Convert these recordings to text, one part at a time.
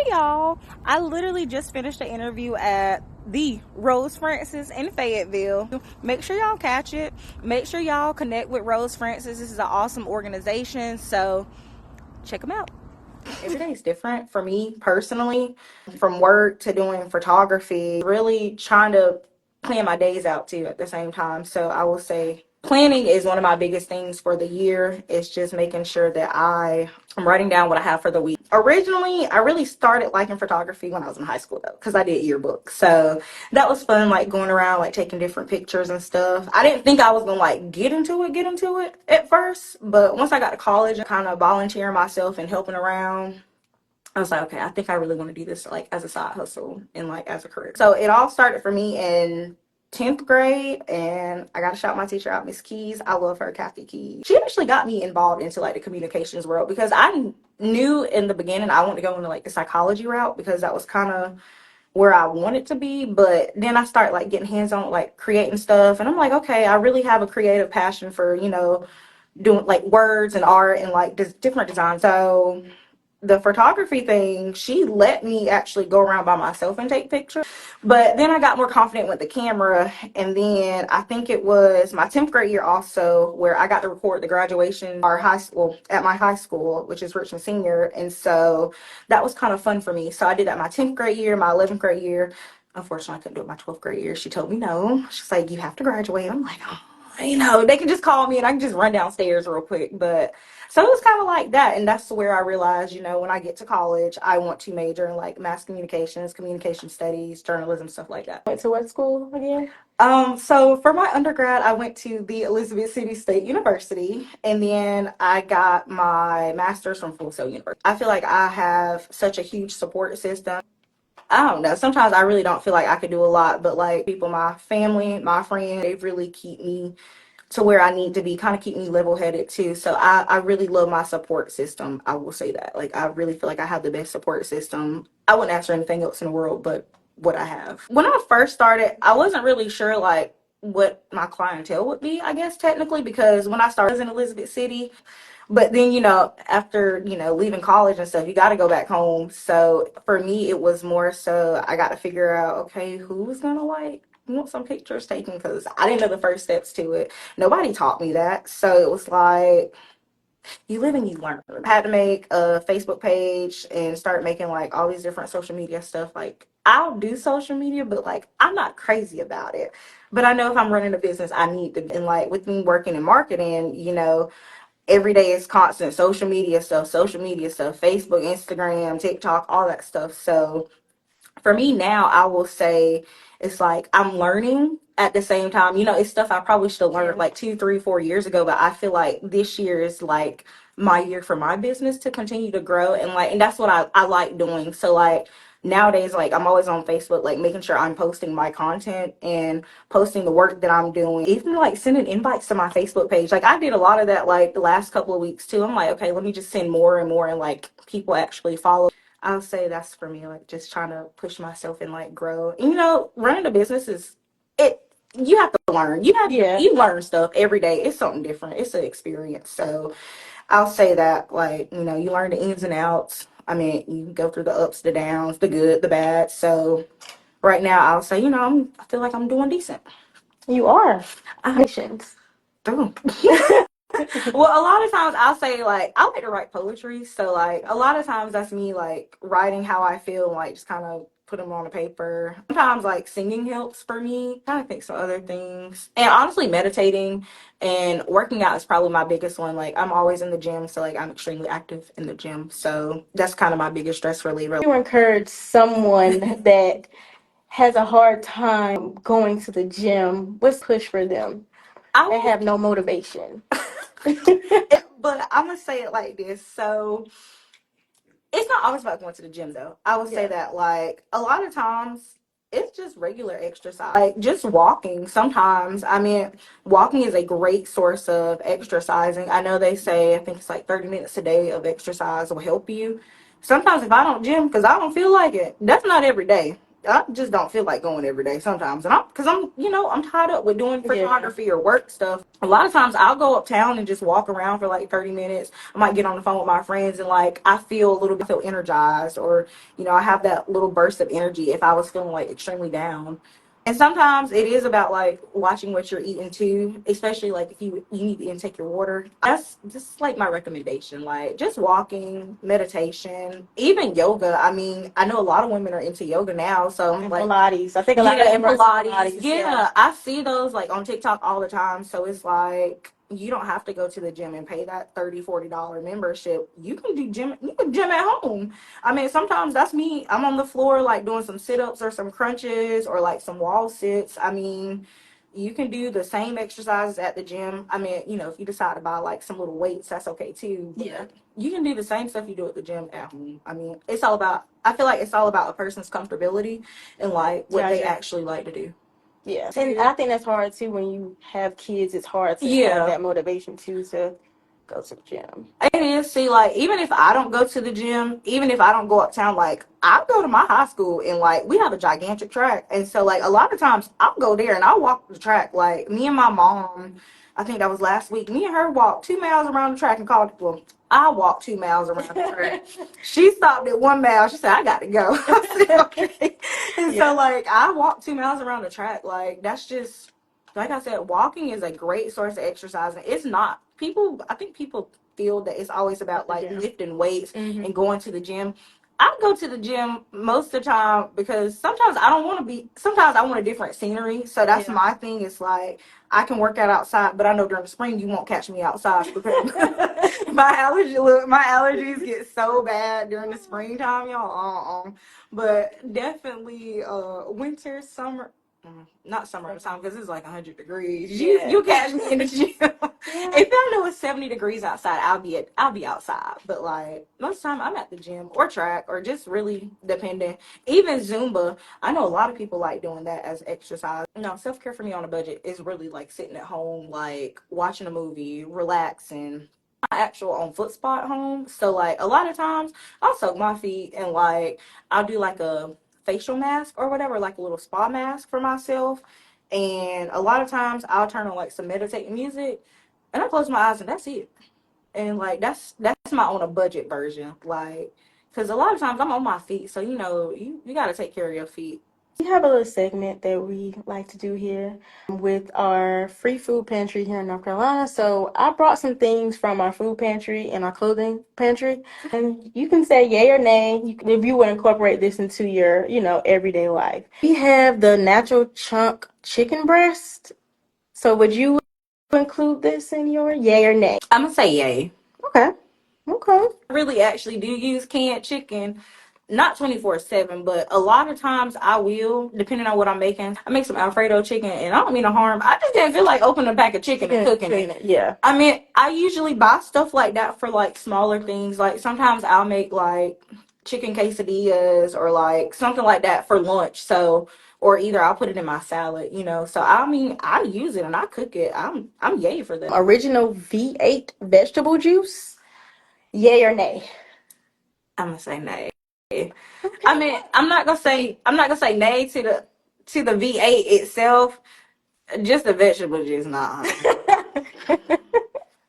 Hey y'all, I literally just finished an interview at the Rose Francis in Fayetteville. Make sure y'all catch it. Make sure y'all connect with Rose Francis. This is an awesome organization, so check them out. Every day is different for me personally, from work to doing photography, really trying to plan my days out too at the same time. So I will say planning is one of my biggest things for the year. It's just making sure that I'm writing down what I have for the week. Originally, I really started liking photography when I was in high school though, because I did yearbooks. So that was fun, like going around, like taking different pictures and stuff. I didn't think I was gonna like get into it at first, but once I got to college and kind of volunteering myself and helping around, I was like, okay, I think I really want to do this like as a side hustle and like as a career. So it all started for me in 10th grade, and I got to shout my teacher out, Miss Keys. I love her, Kathy Keys. She actually got me involved into like the communications world, because I knew in the beginning I wanted to go into like the psychology route, because that was kind of where I wanted to be. But then I started like getting hands on like creating stuff, and I'm like, okay, I really have a creative passion for, doing like words and art and like different designs. So the photography thing, she let me actually go around by myself and take pictures. But then I got more confident with the camera. And then I think it was my 10th grade year also where I got to record the graduation our high school at my high school, which is Richmond Senior. And so that was kind of fun for me. So I did that my 10th grade year, my 11th grade year. Unfortunately, I couldn't do it my 12th grade year. She told me no. She's like, you have to graduate. I'm like, oh, they can just call me and I can just run downstairs real quick. But so it was kind of like that. And that's where I realized, when I get to college, I want to major in like mass communications, communication studies, journalism, stuff like that. Went to what school again? So for my undergrad, I went to the Elizabeth City State University, and then I got my master's from Full Sail University. I feel like I have such a huge support system. I don't know. Sometimes I really don't feel like I could do a lot, but like people, my family, my friends, they really keep me to where I need to be, kind of keep me level headed too. So I really love my support system. I will say that. Like, I really feel like I have the best support system. I wouldn't ask for anything else in the world, but what I have. When I first started, I wasn't really sure like what my clientele would be, I guess technically, because when I started in Elizabeth City, but then, after, leaving college and stuff, you got to go back home. So for me, it was more so I got to figure out, okay, who's going to like, want some pictures taken, because I didn't know the first steps to it. Nobody taught me that. So it was like, you live and you learn. I had to make a Facebook page and start making like all these different social media stuff. Like, I'll do social media, but like I'm not crazy about it. But I know if I'm running a business, I need to. And like with me working in marketing, every day is constant social media stuff, Facebook, Instagram, TikTok, all that stuff. So for me now, I will say it's like I'm learning at the same time. It's stuff I probably should have learned like 2, 3, 4 years ago, but I feel like this year is like my year for my business to continue to grow, and that's what I like doing. So like nowadays, like I'm always on Facebook, like making sure I'm posting my content and posting the work that I'm doing, even like sending invites to my Facebook page. Like I did a lot of that like the last couple of weeks too. I'm like, okay, let me just send more and more, and like people actually follow. I'll say that's for me, like just trying to push myself and like grow. And running a business is it. You have to learn. You learn stuff every day. It's something different. It's an experience. So I'll say that, like, you learn the ins and outs. I mean, you go through the ups, the downs, the good, the bad. So right now, I'll say, I feel like I'm doing decent. You are. I Patience. do. Well, a lot of times I'll say like I like to write poetry, so like a lot of times that's me like writing how I feel, and like just kind of put them on a paper. Sometimes like singing helps for me. Kind of think some other things, and honestly, meditating and working out is probably my biggest one. Like I'm always in the gym, so like I'm extremely active in the gym, so that's kind of my biggest stress reliever. You encourage someone that has a hard time going to the gym. What's push for them? I They will, have no motivation. but I'm gonna say it like this. So it's not always about going to the gym though. I would say that like a lot of times it's just regular exercise. Like just walking sometimes. I mean, walking is a great source of exercising. I know they say I think it's like 30 minutes a day of exercise will help you. Sometimes if I don't gym because I don't feel like it, that's not every day. I just don't feel like going every day sometimes. And because I'm tied up with doing photography or work stuff. A lot of times I'll go uptown and just walk around for like 30 minutes. I might get on the phone with my friends and like I feel a little bit feel energized, or I have that little burst of energy if I was feeling like extremely down. And sometimes it is about like watching what you're eating too, especially like if you need to intake your water. That's just like my recommendation. Like just walking, meditation, even yoga. I mean, I know a lot of women are into yoga now, so And like Pilates. I think a lot of them are Pilates. Yeah, I see those like on TikTok all the time. So it's like you don't have to go to the gym and pay that $30-$40 membership. You can do gym. You can gym at home. I mean, sometimes that's me. I'm on the floor like doing some sit-ups or some crunches or like some wall sits. I mean, you can do the same exercises at the gym. I mean, if you decide to buy like some little weights, that's okay too. Yeah. You can do the same stuff you do at the gym at home. I mean, I feel like it's all about a person's comfortability and like what they actually like to do. Yeah. And I think that's hard too when you have kids. It's hard to have that motivation too to go to the gym. It is. See, like, even if I don't go to the gym, even if I don't go uptown, like, I go to my high school and, like, we have a gigantic track. And so, like, a lot of times I'll go there and I'll walk the track. Like, me and my mom, I think that was last week, me and her walked 2 miles around the track and called, well, I walked 2 miles around the track. She stopped at 1 mile. She said, I got to go. I said, okay. And so, like, I walked 2 miles around the track. Like, that's just, like I said, walking is a great source of exercise. And it's not. I think people feel that it's always about like lifting weights and going to the gym. I go to the gym most of the time because sometimes I don't want to sometimes I want a different scenery. So that's my thing. It's like I can work out outside, but I know during the spring you won't catch me outside because my allergies get so bad during the springtime, y'all. But definitely winter, summer. Not summertime because it's like 100 degrees. You catch me in the gym. If I know it's 70 degrees outside, I'll be outside. But like most of the time, I'm at the gym or track or just really depending. Even Zumba, I know a lot of people like doing that as exercise. No, self care for me on a budget is really like sitting at home, like watching a movie, relaxing. My actual on foot spot home, so like a lot of times I'll soak my feet and like I'll do like a facial mask or whatever, like a little spa mask for myself. And a lot of times I'll turn on like some meditating music and I close my eyes and that's it. And like that's my on a budget version. Like because a lot of times I'm on my feet, so you got to take care of your feet. We have a little segment that we like to do here with our free food pantry here in North Carolina. So I brought some things from our food pantry and our clothing pantry, and you can say yay or nay if you would incorporate this into your, everyday life. We have the natural chunk chicken breast. So would you include this in your yay or nay? I'm gonna say yay. Okay. I really actually do use canned chicken. Not 24/7, but a lot of times I will, depending on what I'm making. I make some Alfredo chicken, and I don't mean no harm. I just didn't feel like opening a pack of chicken and cooking it. Yeah. I mean, I usually buy stuff like that for like smaller things. Like sometimes I'll make like chicken quesadillas or like something like that for lunch. So, or either I'll put it in my salad. So I mean, I use it and I cook it. I'm yay for that. Original V8 vegetable juice. Yay or nay? I'm gonna say nay. I mean, I'm not gonna say nay to the V8 itself. Just the vegetable juice, nah. But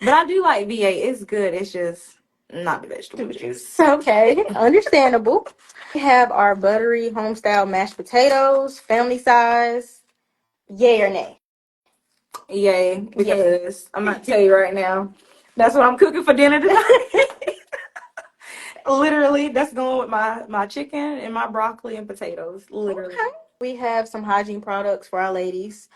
I do like V8. It's good. It's just not the vegetable juice. Okay, understandable. We have our buttery homestyle mashed potatoes, family size. Yay or nay? Yay, because I'm gonna tell you right now, that's what I'm cooking for dinner tonight. Literally, that's going with my chicken and my broccoli and potatoes. Literally. Okay. We have some hygiene products for our ladies.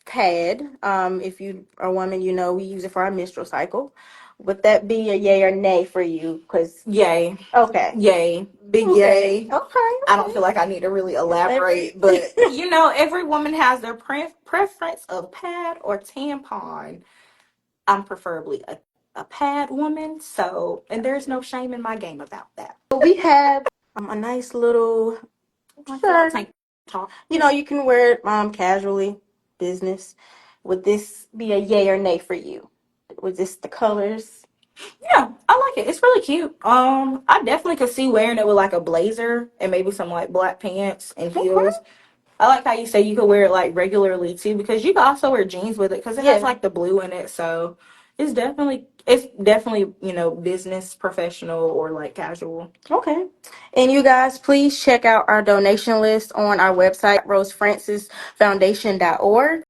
Pad. If you are a woman, we use it for our menstrual cycle. Would that be a yay or nay for you? Because yay. Okay. Yay. Big yay. Okay. I don't feel like I need to really elaborate, but every woman has their preference of pad or tampon. I'm preferably a pad woman, so, and there's no shame in my game about that. We have a nice little shirt. Tank top. You can wear it casually, business. Would this be a yay or nay for you? Was this the colors? Yeah, I like it. It's really cute. I definitely could see wearing it with like a blazer and maybe some like black pants and Okay. heels. I like how you say you could wear it like regularly too, because you can also wear jeans with it because it has Yeah. like the blue in it. So it's definitely business, professional, or like casual. Okay. And you guys, please check out our donation list on our website, rosefrancisfoundation.org.